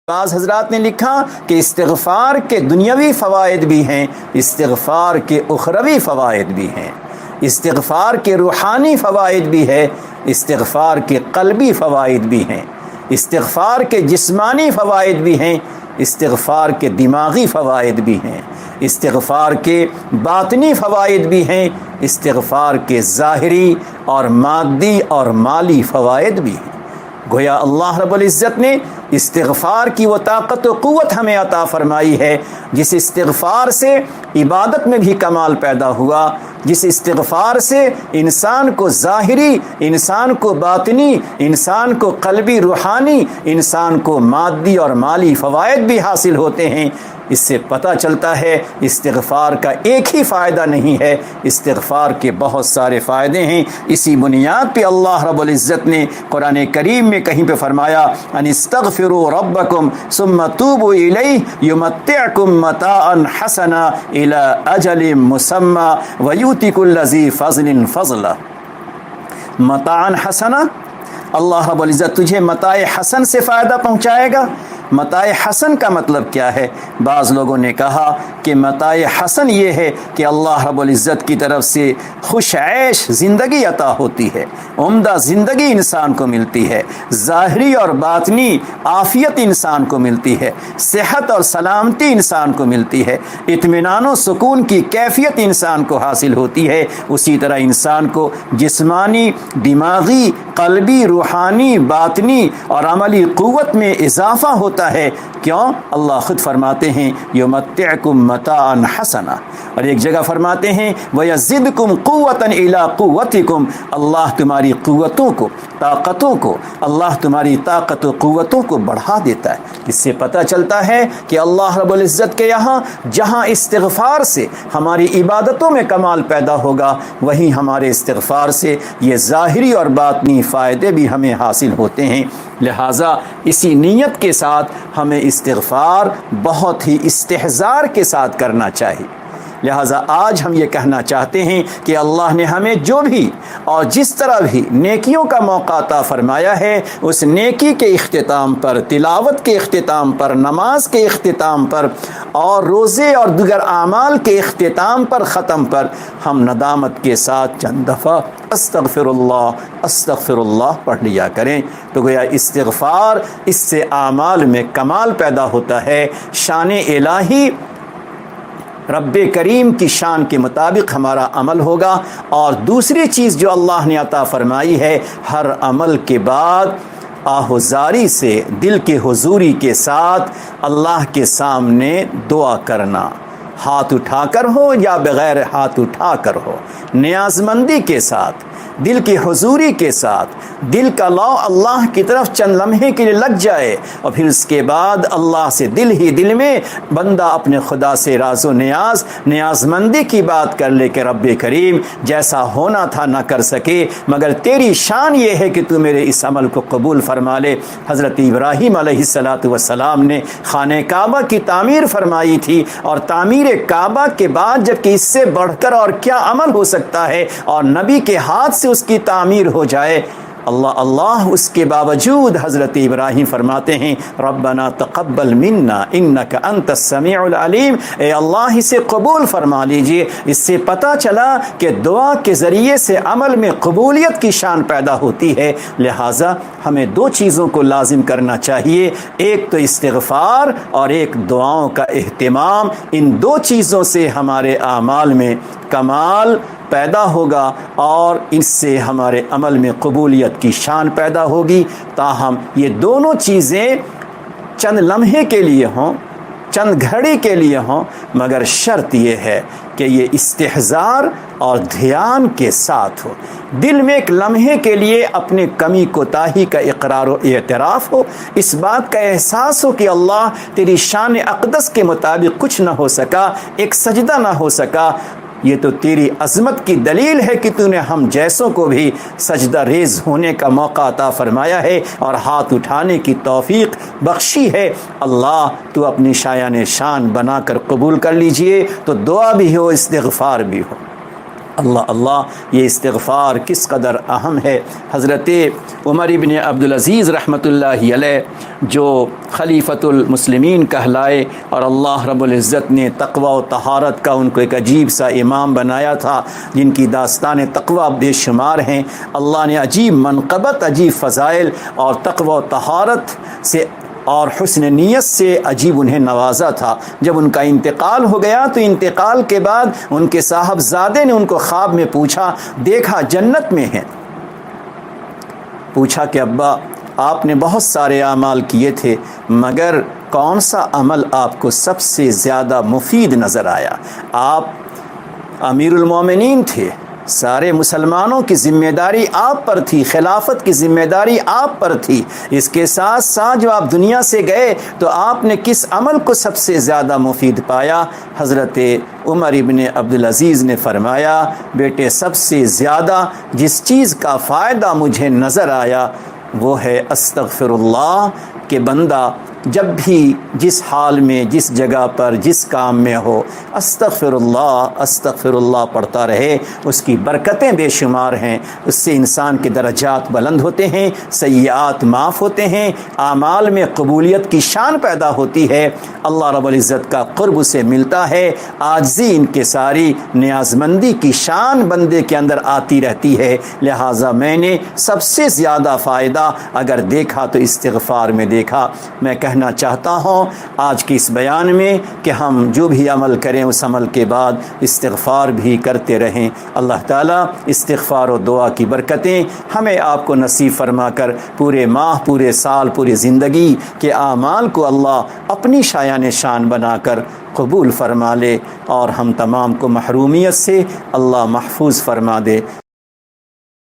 بعض حضرات نے لکھا کہ استغفار کے دنیاوی فوائد بھی ہیں، استغفار کے اخروی فوائد بھی ہیں، استغفار کے روحانی فوائد بھی ہے، استغفار کے قلبی فوائد بھی ہیں، استغفار کے جسمانی فوائد بھی ہیں، استغفار کے دماغی فوائد بھی ہیں، استغفار کے باطنی فوائد بھی ہیں، استغفار کے ظاہری اور مادی اور مالی فوائد بھی ہیں۔ گویا اللہ رب العزت نے استغفار کی وہ طاقت و قوت ہمیں عطا فرمائی ہے جس استغفار سے عبادت میں بھی کمال پیدا ہوا، جس استغفار سے انسان کو ظاہری، انسان کو باطنی، انسان کو قلبی روحانی، انسان کو مادی اور مالی فوائد بھی حاصل ہوتے ہیں۔ اس سے پتہ چلتا ہے استغفار کا ایک ہی فائدہ نہیں ہے، استغفار کے بہت سارے فائدے ہیں۔ اسی بنیاد پہ اللہ رب العزت نے قرآن کریم میں کہیں پہ فرمایا ان استغفروا ربکم ثم توبوا الیہ یمتعکم متاعا حسنا الی اجل مسمی ویؤتی کل ذی فضل فضلہ۔ متاعا حسنا، اللہ رب العزت تجھے متاع حسن سے فائدہ پہنچائے گا۔ متاع حسن کا مطلب کیا ہے؟ بعض لوگوں نے کہا کہ متاع حسن یہ ہے کہ اللہ رب العزت کی طرف سے خوش عیش زندگی عطا ہوتی ہے، عمدہ زندگی انسان کو ملتی ہے، ظاہری اور باطنی عافیت انسان کو ملتی ہے، صحت اور سلامتی انسان کو ملتی ہے، اطمینان و سکون کی کیفیت انسان کو حاصل ہوتی ہے۔ اسی طرح انسان کو جسمانی، دماغی، قلبی، روحانی، باطنی اور عملی قوت میں اضافہ ہوتا ہے۔ کیوں؟ اللہ خود فرماتے ہیں یمتعکم متاعا حسنا، اور ایک جگہ فرماتے ہیں ویزدکم قوتا الی قوتکم، اللہ تمہاری قوتوں کو، طاقتوں کو، اللہ تمہاری طاقت و قوتوں کو بڑھا دیتا ہے۔ اس سے پتہ چلتا ہے کہ اللہ رب العزت کے یہاں جہاں استغفار سے ہماری عبادتوں میں کمال پیدا ہوگا، وہیں ہمارے استغفار سے یہ ظاہری اور باطنی فائدے بھی ہمیں حاصل ہوتے ہیں۔ لہٰذا اسی نیت کے ساتھ ہمیں استغفار بہت ہی استحضار کے ساتھ کرنا چاہیے۔ لہٰذا آج ہم یہ کہنا چاہتے ہیں کہ اللہ نے ہمیں جو بھی اور جس طرح بھی نیکیوں کا موقع عطا فرمایا ہے، اس نیکی کے اختتام پر، تلاوت کے اختتام پر، نماز کے اختتام پر اور روزے اور دیگر اعمال کے اختتام پر، ختم پر ہم ندامت کے ساتھ چند دفعہ استغفر اللہ پڑھ لیا کریں۔ تو گویا استغفار، اس سے اعمال میں کمال پیدا ہوتا ہے، شان الہی رب کریم کی شان کے مطابق ہمارا عمل ہوگا۔ اور دوسری چیز جو اللہ نے عطا فرمائی ہے، ہر عمل کے بعد آہوزاری سے، دل کے حضوری کے ساتھ اللہ کے سامنے دعا کرنا، ہاتھ اٹھا کر ہو یا بغیر ہاتھ اٹھا کر ہو، نیاز مندی کے ساتھ، دل کی حضوری کے ساتھ، دل کا لو اللہ کی طرف چند لمحے کے لیے لگ جائے، اور پھر اس کے بعد اللہ سے دل ہی دل میں بندہ اپنے خدا سے راز و نیاز مندی کی بات کر لے کہ رب کریم جیسا ہونا تھا نہ کر سکے، مگر تیری شان یہ ہے کہ تو میرے اس عمل کو قبول فرما لے۔ حضرت ابراہیم علیہ السلام نے خانہ کعبہ کی تعمیر فرمائی تھی، اور تعمیر کعبہ کے بعد جبکہ اس سے بڑھ کر اور کیا عمل ہو سکتا ہے، اور نبی کے ہاتھ سے اس کی تعمیر ہو جائے، اللہ اس کے باوجود حضرت ابراہیم فرماتے ہیں ربنا تقبل منا انک انت السمیع العلیم، اے اللہ اسے قبول فرما لیجئے۔ اس سے پتہ چلا کہ دعا کے ذریعے سے عمل میں قبولیت کی شان پیدا ہوتی ہے۔ لہٰذا ہمیں دو چیزوں کو لازم کرنا چاہیے، ایک تو استغفار اور ایک دعاؤں کا اہتمام۔ ان دو چیزوں سے ہمارے اعمال میں کمال پیدا ہوگا اور اس سے ہمارے عمل میں قبولیت کی شان پیدا ہوگی۔ تاہم یہ دونوں چیزیں چند لمحے کے لیے ہوں، چند گھڑی کے لیے ہوں، مگر شرط یہ ہے کہ یہ استحضار اور دھیان کے ساتھ ہو، دل میں ایک لمحے کے لیے اپنے کمی کوتاہی کا اقرار و اعتراف ہو، اس بات کا احساس ہو کہ اللہ تیری شان اقدس کے مطابق کچھ نہ ہو سکا، ایک سجدہ نہ ہو سکا، یہ تو تیری عظمت کی دلیل ہے کہ تو نے ہم جیسوں کو بھی سجدہ ریز ہونے کا موقع عطا فرمایا ہے اور ہاتھ اٹھانے کی توفیق بخشی ہے۔ اللہ تو اپنی شایان شان بنا کر قبول کر لیجئے۔ تو دعا بھی ہو، استغفار بھی ہو۔ اللہ اللہ، یہ استغفار کس قدر اہم ہے۔ حضرت عمر ابن عبدالعزیز رحمۃ اللہ علیہ جو خلیفۃ المسلمین کہلائے اور اللہ رب العزت نے تقوی و طہارت کا ان کو ایک عجیب سا امام بنایا تھا، جن کی داستان تقوی بے شمار ہیں، اللہ نے عجیب منقبت، عجیب فضائل اور تقوی و طہارت سے اور حسن نیت سے عجیب انہیں نوازا تھا۔ جب ان کا انتقال ہو گیا تو انتقال کے بعد ان کے صاحبزادے نے ان کو خواب میں پوچھا، دیکھا جنت میں ہیں، پوچھا کہ ابا آپ نے بہت سارے اعمال کیے تھے، مگر کون سا عمل آپ کو سب سے زیادہ مفید نظر آیا؟ آپ امیر المومنین تھے، سارے مسلمانوں کی ذمہ داری آپ پر تھی، خلافت کی ذمہ داری آپ پر تھی، اس کے ساتھ ساتھ جو آپ دنیا سے گئے تو آپ نے کس عمل کو سب سے زیادہ مفید پایا؟ حضرت عمر ابن عبدالعزیز نے فرمایا، بیٹے سب سے زیادہ جس چیز کا فائدہ مجھے نظر آیا وہ ہے استغفر اللہ، کہ بندہ جب بھی جس حال میں، جس جگہ پر، جس کام میں ہو، استغفر اللہ پڑھتا رہے، اس کی برکتیں بے شمار ہیں، اس سے انسان کے درجات بلند ہوتے ہیں، سیئات معاف ہوتے ہیں، اعمال میں قبولیت کی شان پیدا ہوتی ہے، اللہ رب العزت کا قرب سے ملتا ہے، عاجزی ان کے ساری نیاز مندی کی شان بندے کے اندر آتی رہتی ہے۔ لہٰذا میں نے سب سے زیادہ فائدہ اگر دیکھا تو استغفار میں دیکھا۔ میں کہنا چاہتا ہوں آج کے اس بیان میں کہ ہم جو بھی عمل کریں اس عمل کے بعد استغفار بھی کرتے رہیں۔ اللہ تعالیٰ استغفار و دعا کی برکتیں ہمیں آپ کو نصیب فرما کر پورے ماہ، پورے سال، پوری زندگی کے اعمال کو اللہ اپنی شایان شان بنا کر قبول فرما لے اور ہم تمام کو محرومیت سے اللہ محفوظ فرما دے۔